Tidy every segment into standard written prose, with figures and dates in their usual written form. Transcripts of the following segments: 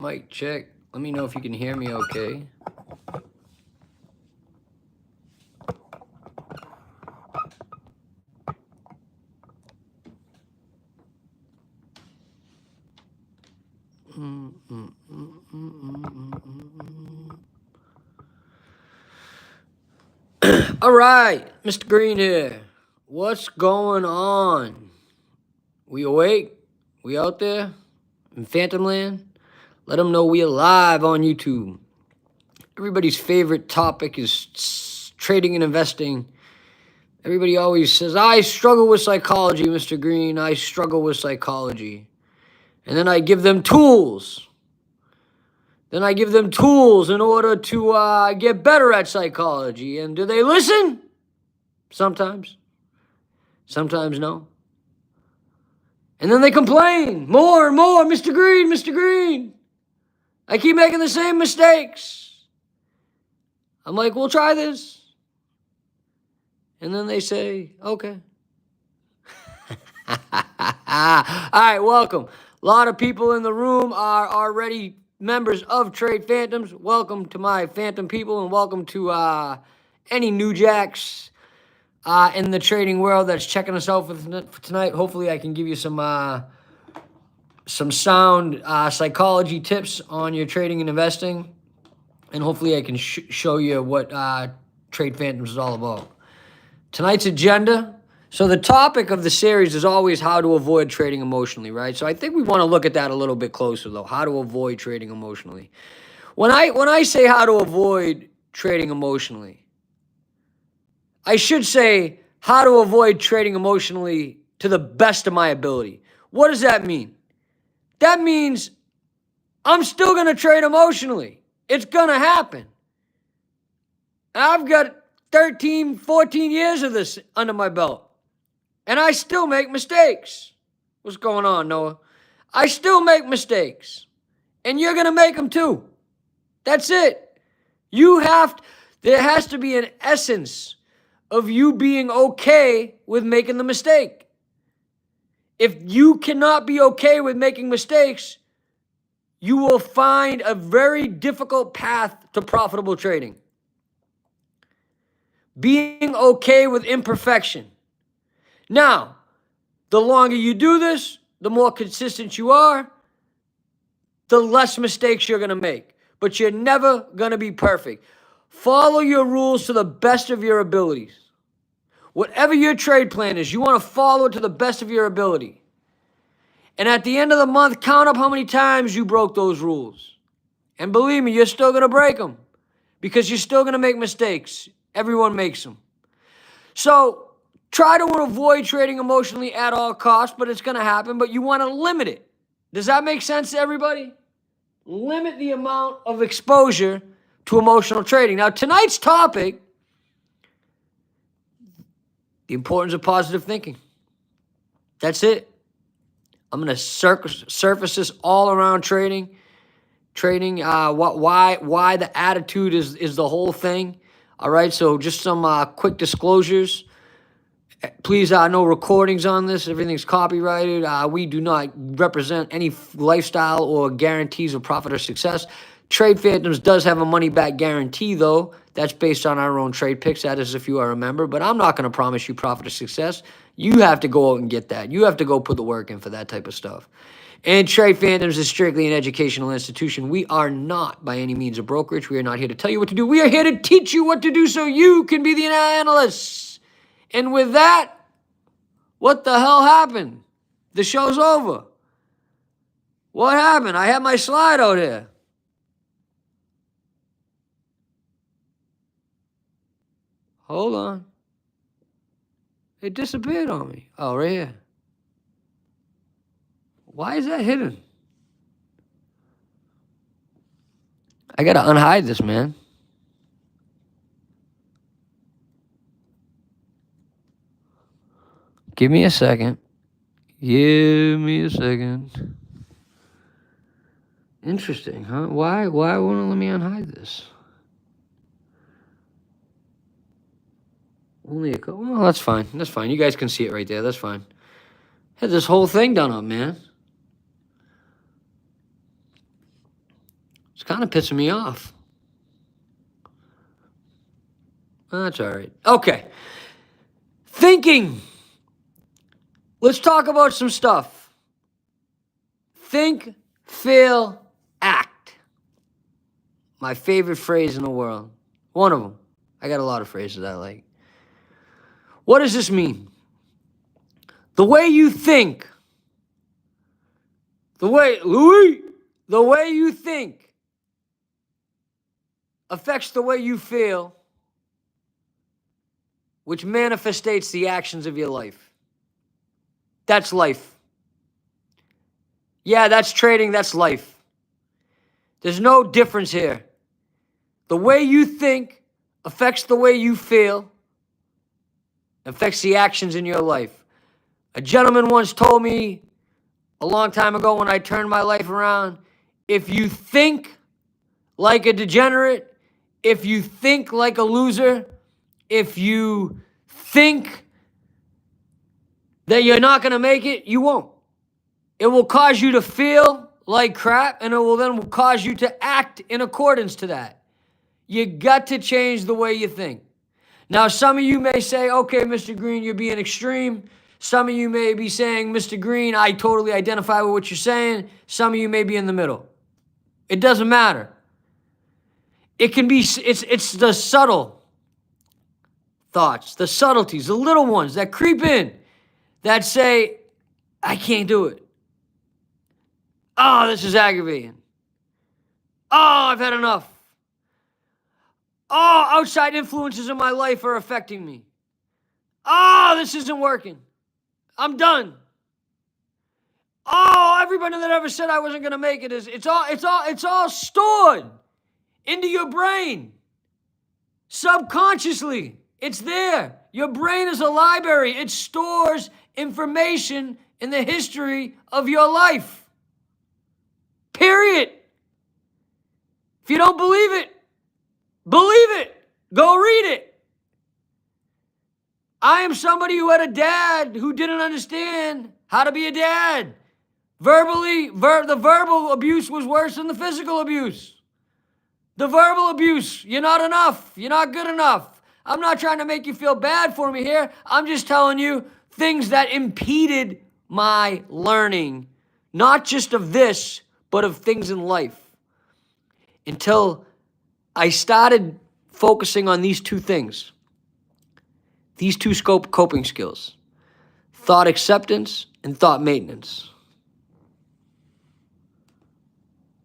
Mic check. Let me know if you can hear me okay. All right, Mr. Green here. What's going on? We awake? We out there in Phantom Land? Let them know we alive on YouTube. Everybody's favorite topic is trading and investing. Everybody always says, I struggle with psychology, Mr. Green. I struggle with psychology. And then I give them tools. Then I give them tools in order to get better at psychology. And do they listen? Sometimes. Sometimes no. And then they complain more and more, Mr. Green, Mr. Green. I keep making the same mistakes. I'm like, we'll try this. And then they say, okay. All right, welcome. A lot of people in the room are already members of Trade Phantoms. Welcome to my Phantom people, and welcome to any new jacks in the trading world that's checking us out for tonight. Hopefully, I can give you some sound psychology tips on your trading and investing, and hopefully, I can show you what Trade Phantoms is all about. Tonight's agenda. So the topic of the series is always how to avoid trading emotionally, right? So I think we want to look at that a little bit closer, though. How to avoid trading emotionally. When I say how to avoid trading emotionally, I should say how to avoid trading emotionally to the best of my ability. What does that mean? That means I'm still going to trade emotionally. It's going to happen. I've got 13, 14 years of this under my belt. And I still make mistakes. What's going on, Noah? I still make mistakes. And you're going to make them too. That's it. There has to be an essence of you being okay with making the mistake. If you cannot be okay with making mistakes, you will find a very difficult path to profitable trading. Being okay with imperfection. Now, the longer you do this, the more consistent you are, the less mistakes you're going to make. But you're never going to be perfect. Follow your rules to the best of your abilities. Whatever your trade plan is, you want to follow it to the best of your ability. And at the end of the month, count up how many times you broke those rules. And believe me, you're still going to break them because you're still going to make mistakes. Everyone makes them. So try to avoid trading emotionally at all costs, but it's going to happen, but you want to limit it. Does that make sense to everybody? Limit the amount of exposure to emotional trading. Now, tonight's topic, the importance of positive thinking. That's it. I'm going to surface this all around trading. Why the attitude is the whole thing. All right, so just some quick disclosures. Please, no recordings on this. Everything's copyrighted. We do not represent any lifestyle or guarantees of profit or success. Trade Phantoms does have a money-back guarantee, though. That's based on our own trade picks. That is if you are a member. But I'm not going to promise you profit or success. You have to go out and get that. You have to go put the work in for that type of stuff. And Trade Phantoms is strictly an educational institution. We are not, by any means, a brokerage. We are not here to tell you what to do. We are here to teach you what to do so you can be the analysts. And with that, what the hell happened? The show's over. What happened? I had my slide out here. Hold on. It disappeared on me. Oh, right here. Why is that hidden? I gotta unhide this, man. Give me a second. Give me a second. Interesting, huh? Why won't it let me unhide this? Only a couple. Well, that's fine. That's fine. You guys can see it right there. That's fine. Had this whole thing done up, man. It's kind of pissing me off. That's all right. Okay. Thinking. Let's talk about some stuff. Think, feel, act. My favorite phrase in the world. One of them. I got a lot of phrases I like. What does this mean? The way you think, the way you think affects the way you feel, which manifestates the actions of your life. That's life. Yeah, that's trading, that's life. There's no difference here. The way you think affects the way you feel, affects the actions in your life. A gentleman once told me a long time ago when I turned my life around, if you think like a degenerate, if you think like a loser, if you think that you're not going to make it, you won't. It will cause you to feel like crap, and it will then cause you to act in accordance to that. You got to change the way you think. Now, some of you may say, okay, Mr. Green, you're being extreme. Some of you may be saying, Mr. Green, I totally identify with what you're saying. Some of you may be in the middle. It doesn't matter. It can be, it's the subtle thoughts, the subtleties, the little ones that creep in that say, I can't do it. Oh, this is aggravating. Oh, I've had enough. Oh, outside influences in my life are affecting me. Oh, this isn't working. I'm done. Oh, everybody that ever said I wasn't going to make it it's all stored into your brain. Subconsciously, it's there. Your brain is a library. It stores information in the history of your life. Period. If you don't believe it, go read it. I am somebody who had a dad who didn't understand how to be a dad. The verbal abuse was worse than the physical abuse. The verbal abuse, you're not enough. You're not good enough. I'm not trying to make you feel bad for me here. I'm just telling you things that impeded my learning, not just of this, but of things in life. Until I started focusing on these two things, these two coping skills, thought acceptance and thought maintenance.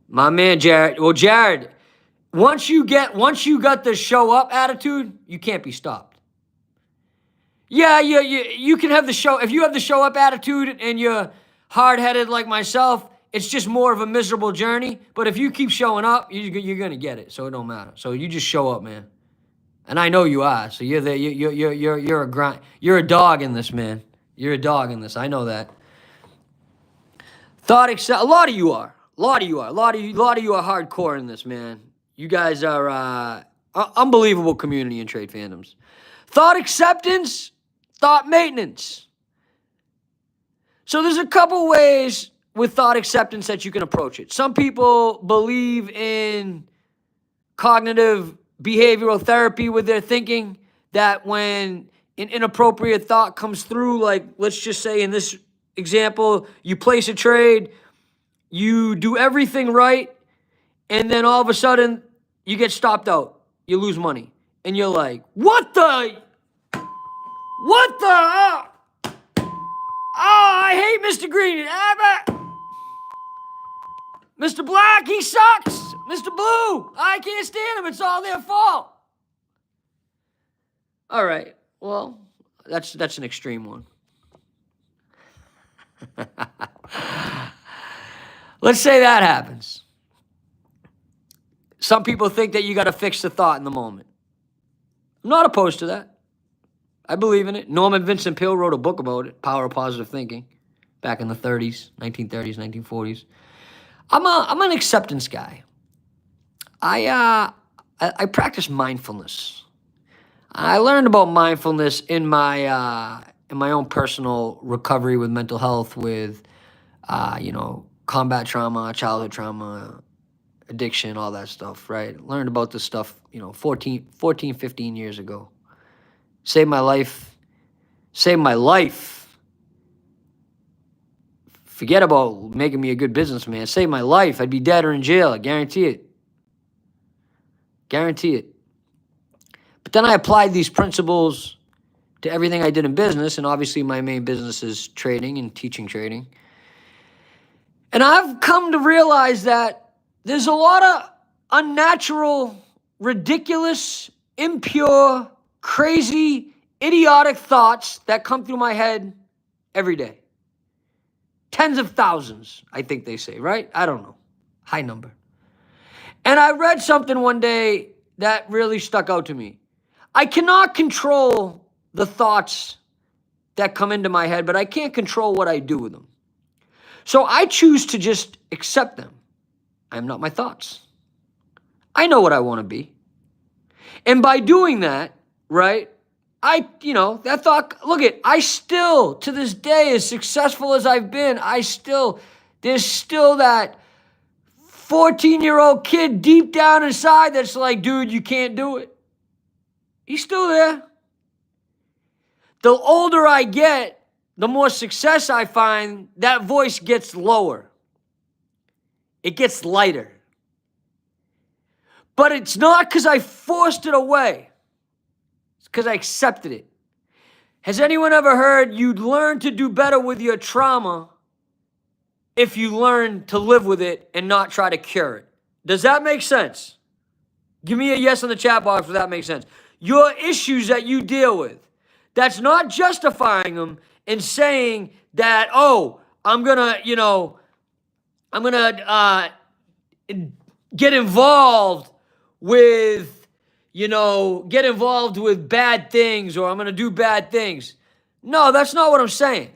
My man, Jared. Well, Jared, once you got the show up attitude, you can't be stopped. Yeah, you can have the show. If you have the show up attitude and you're hard-headed like myself, it's just more of a miserable journey. But if you keep showing up, you're gonna get it. So it don't matter. So you just show up, man. And I know you are. So you're there. You're a grind. You're a dog in this, man. You're a dog in this. I know that. A lot of you are. A lot of you are hardcore in this, man. You guys are unbelievable community in Trade Phantoms. Thought acceptance, thought maintenance. So there's a couple ways with thought acceptance that you can approach it. Some people believe in cognitive behavioral therapy with their thinking, that when an inappropriate thought comes through, like let's just say in this example, you place a trade, you do everything right, and then all of a sudden you get stopped out. You lose money. And you're like, what the? I hate Mr. Green. Mr. Black, he sucks. Mr. Blue, I can't stand him. It's all their fault. All right. Well, that's an extreme one. Let's say that happens. Some people think that you got to fix the thought in the moment. I'm not opposed to that. I believe in it. Norman Vincent Peale wrote a book about it, Power of Positive Thinking, back in the 1930s, 1940s. I'm an acceptance guy. I practice mindfulness. I learned about mindfulness in my own personal recovery with mental health, with combat trauma, childhood trauma, addiction, all that stuff, right? Learned about this stuff, 15 years ago. Saved my life. Saved my life. Forget about making me a good businessman. Saved my life. I'd be dead or in jail. I guarantee it. Guarantee it. But then I applied these principles to everything I did in business, and obviously my main business is trading and teaching trading. And I've come to realize that there's a lot of unnatural, ridiculous, impure, crazy, idiotic thoughts that come through my head every day. Tens of thousands, I think they say, right? I don't know. High number. And I read something one day that really stuck out to me. I cannot control the thoughts that come into my head, but I can't control what I do with them. So I choose to just accept them. I'm not my thoughts. I know what I want to be. And by doing that, right, that thought, I still, to this day, as successful as I've been, there's still that 14-year-old kid deep down inside that's like, dude, you can't do it. He's still there. The older I get, the more success I find, that voice gets lower. It gets lighter. But it's not because I forced it away. It's because I accepted it. Has anyone ever heard you'd learn to do better with your trauma if you learn to live with it and not try to cure it? Does that make sense? Give me a yes in the chat box if that makes sense. Your issues that you deal with, that's not justifying them and saying that, I'm gonna get involved with bad things, or I'm gonna do bad things. No, that's not what I'm saying.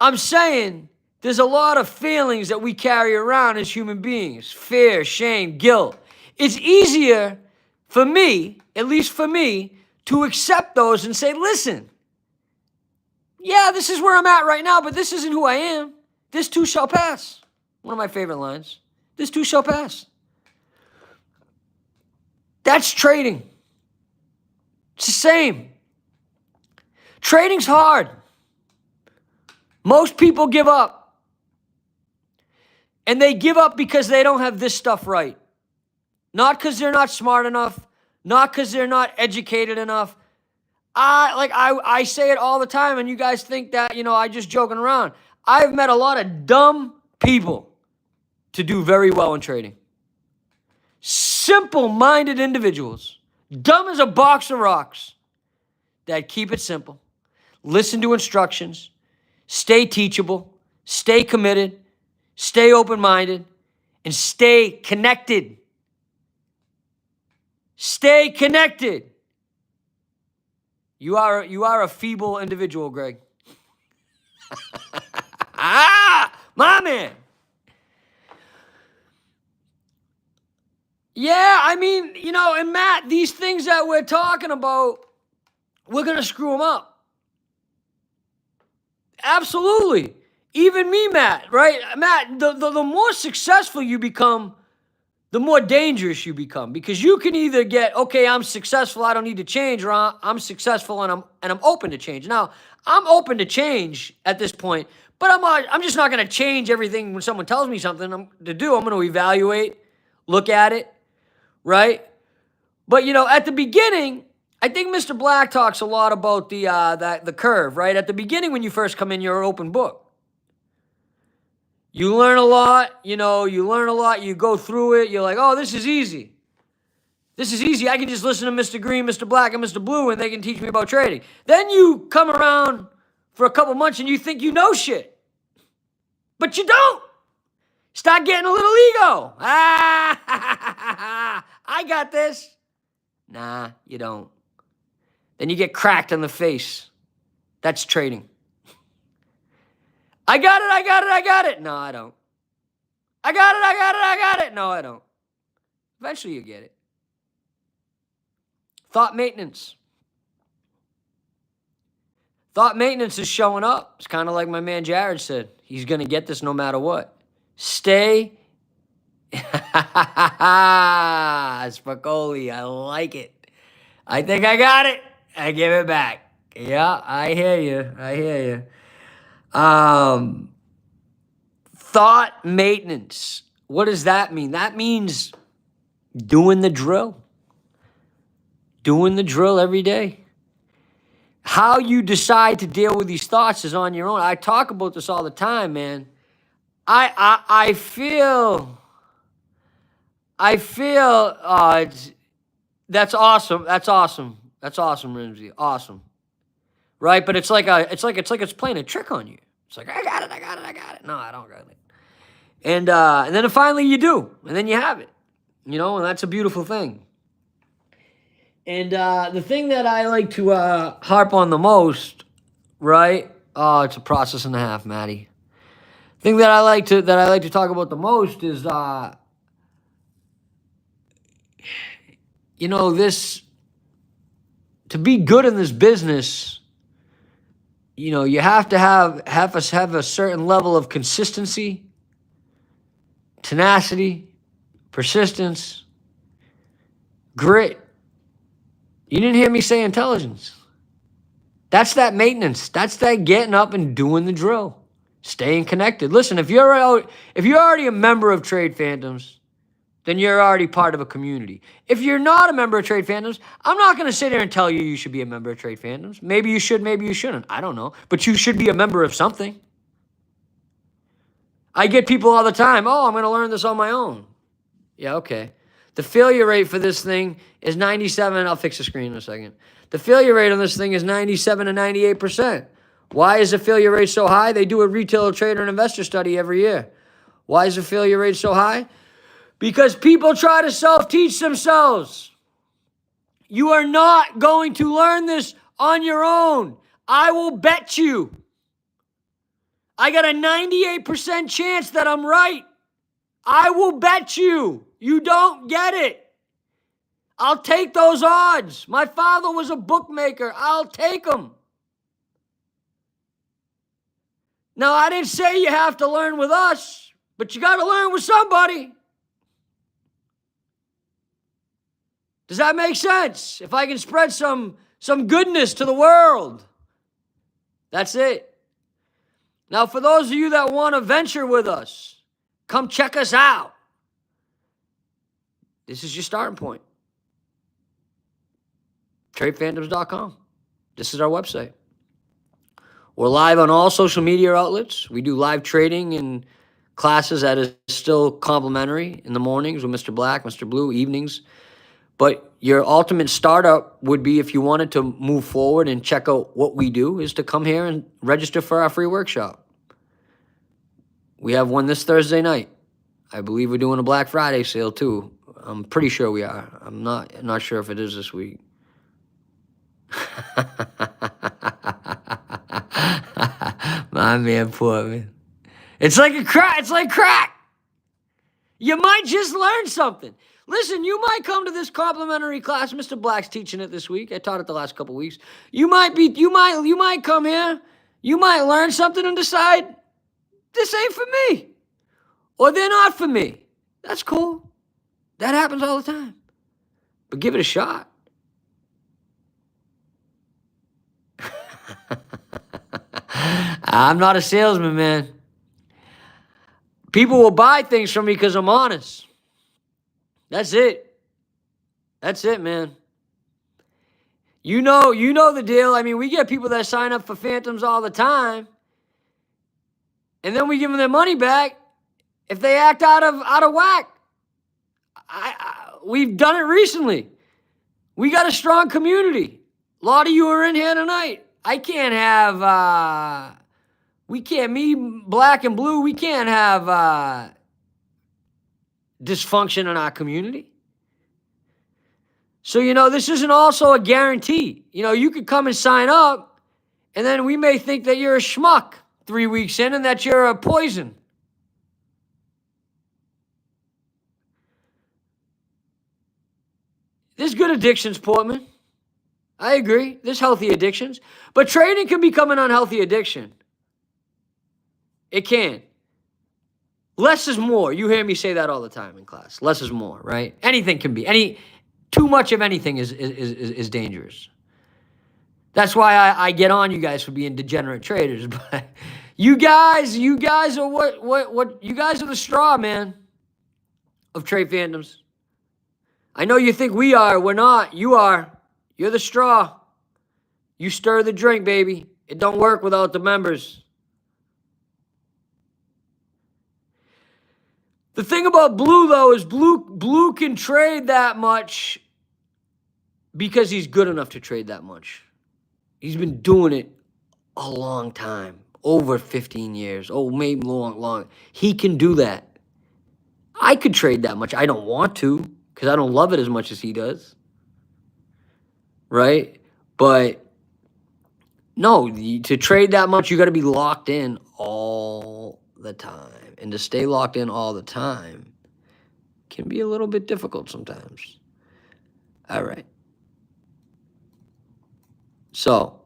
I'm saying there's a lot of feelings that we carry around as human beings. Fear, shame, guilt. It's easier for me, at least for me, to accept those and say, listen, yeah, this is where I'm at right now, but this isn't who I am. This too shall pass. One of my favorite lines. This too shall pass. That's trading. It's the same. Trading's hard. Most people give up. And they give up because they don't have this stuff right. Not because they're not smart enough. Not because they're not educated enough. I say it all the time, and you guys think that, I just joking around. I've met a lot of dumb people to do very well in trading. Simple-minded individuals, dumb as a box of rocks, that keep it simple, listen to instructions, stay teachable, stay committed, stay open-minded, and stay connected. Stay connected. You are a feeble individual, Greg. My man. Yeah, and Matt, these things that we're talking about, we're going to screw them up. Absolutely. Even me, Matt, right? Matt, the more successful you become, the more dangerous you become, because you can either get, okay, I'm successful, I don't need to change, or I'm successful and I'm open to change. Now, I'm open to change at this point, but I'm just not going to change everything when someone tells me something to do. I'm going to evaluate, look at it, right? But at the beginning, I think Mr. Black talks a lot about the curve, right? At the beginning, when you first come in, you're an open book. You learn a lot, you go through it, you're like, oh, this is easy. This is easy. I can just listen to Mr. Green, Mr. Black, and Mr. Blue, and they can teach me about trading. Then you come around for a couple months and you think you know shit. But you don't. Start getting a little ego. I got this. Nah, you don't. Then you get cracked in the face. That's trading. I got it. No, I don't. I got it. No, I don't. Eventually you get it. Thought maintenance. Thought maintenance is showing up. It's kind of like my man Jared said. He's going to get this no matter what. Stay Spicoli, I like it. I think I got it. I give it back. Yeah, I hear you. I hear you. Thought maintenance. What does that mean? That means doing the drill. Doing the drill every day. How you decide to deal with these thoughts is on your own. I talk about this all the time, man. I feel that's awesome. That's awesome. That's awesome, Ramsey. Awesome. Right? But it's like it's playing a trick on you. It's like, I got it. No, I don't got it. And then finally you do. And then you have it. You know, and that's a beautiful thing. And the thing that I like to harp on the most, right? Oh, it's a process and a half, Maddie. Thing that I like to talk about the most is you know, this, to be good in this business, you know, you have to have a certain level of consistency, tenacity, persistence, grit. You didn't hear me say intelligence. That's that maintenance. That's that getting up and doing the drill, staying connected. Listen, if you're already a member of Trade Phantoms, then you're already part of a community. If you're not a member of Trade Phantoms, I'm not going to sit here and tell you should be a member of Trade Phantoms. Maybe you should, maybe you shouldn't. I don't know. But you should be a member of something. I get people all the time, oh, I'm going to learn this on my own. Yeah, okay. The failure rate for this thing is 97. I'll fix the screen in a second. The failure rate on this thing is 97 to 98%. Why is the failure rate so high? They do a retail trader and investor study every year. Why is the failure rate so high? Because people try to self-teach themselves. You are not going to learn this on your own. I will bet you. I got a 98% chance that I'm right. I will bet you. You don't get it. I'll take those odds. My father was a bookmaker. I'll take them. Now, I didn't say you have to learn with us, but you got to learn with somebody. Does that make sense? If I can spread some goodness to the world, that's it. Now, for those of you that want to venture with us, come check us out. This is your starting point. TradePhantoms.com. This is our website. We're live on all social media outlets. We do live trading and classes that is still complimentary in the mornings with Mr. Black, Mr. Blue, evenings. But your ultimate startup would be, if you wanted to move forward and check out what we do, is to come here and register for our free workshop. We have one this Thursday night. I believe we're doing a Black Friday sale too. I'm pretty sure we are. I'm not sure if it is this week. My man, poor man. It's like crack. It's like crack. You might just learn something. Listen, you might come to this complimentary class. Mr. Black's teaching it this week. I taught it the last couple weeks. You might come here. You might learn something and decide, this ain't for me. Or they're not for me. That's cool. That happens all the time. But give it a shot. I'm not a salesman, man. People will buy things from me because I'm honest. That's it. That's it, man. You know the deal. I mean, we get people that sign up for Phantoms all the time, and then we give them their money back if they act out of whack. We've done it recently. We got a strong community. A lot of you are in here tonight. Me, Black and Blue, we can't have dysfunction in our community. So, this isn't also a guarantee. You could come and sign up, and then we may think that you're a schmuck 3 weeks in and that you're a poison. There's good addictions, Portman. I agree. There's healthy addictions. But trading can become an unhealthy addiction. It can. Less is more. You hear me say that all the time in class. Less is more, right? Anything can be. Too much of anything is dangerous. That's why I get on you guys for being degenerate traders. But you guys are what you guys are the straw, man, of Trade Phantoms. I know you think we are. We're not. You are. You're the straw. You stir the drink, baby. It don't work without the members. The thing about Blue, though, is Blue can trade that much because he's good enough to trade that much. He's been doing it a long time, over 15 years. Oh, maybe long. He can do that. I could trade that much. I don't want to because I don't love it as much as he does. Right? But no, to trade that much, you got to be locked in all the time. And to stay locked in all the time can be a little bit difficult sometimes. All right. So,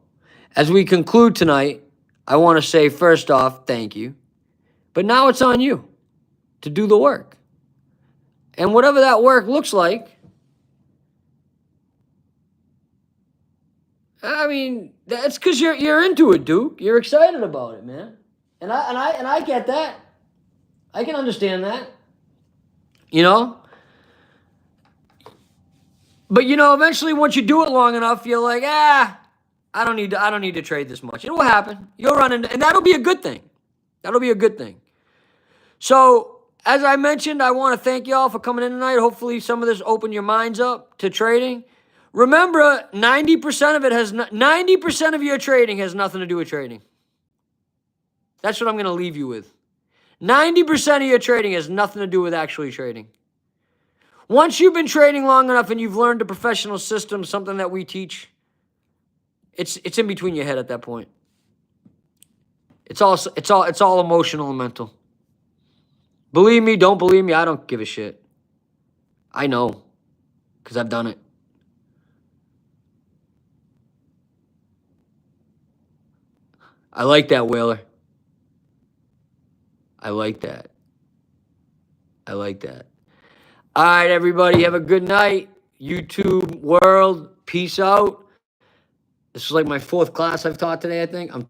as we conclude tonight, I want to say first off, thank you. But now it's on you to do the work. And whatever that work looks like, I mean, that's because you're into it, Duke. You're excited about it, man. And I get that. I can understand that. You know? But eventually once you do it long enough, you're like, I don't need to trade this much. It will happen. You'll run into, and that'll be a good thing. That'll be a good thing. So, as I mentioned, I want to thank y'all for coming in tonight. Hopefully some of this opened your minds up to trading. Remember, 90% of your trading has nothing to do with trading. That's what I'm going to leave you with. 90% of your trading has nothing to do with actually trading. Once you've been trading long enough and you've learned a professional system, something that we teach, it's in between your head at that point. It's all emotional and mental. Believe me, don't believe me, I don't give a shit. I know, because I've done it. I like that, Whaler. I like that. I like that. All right, everybody, have a good night. YouTube world, peace out. This is like my 4th class I've taught today, I think. I'm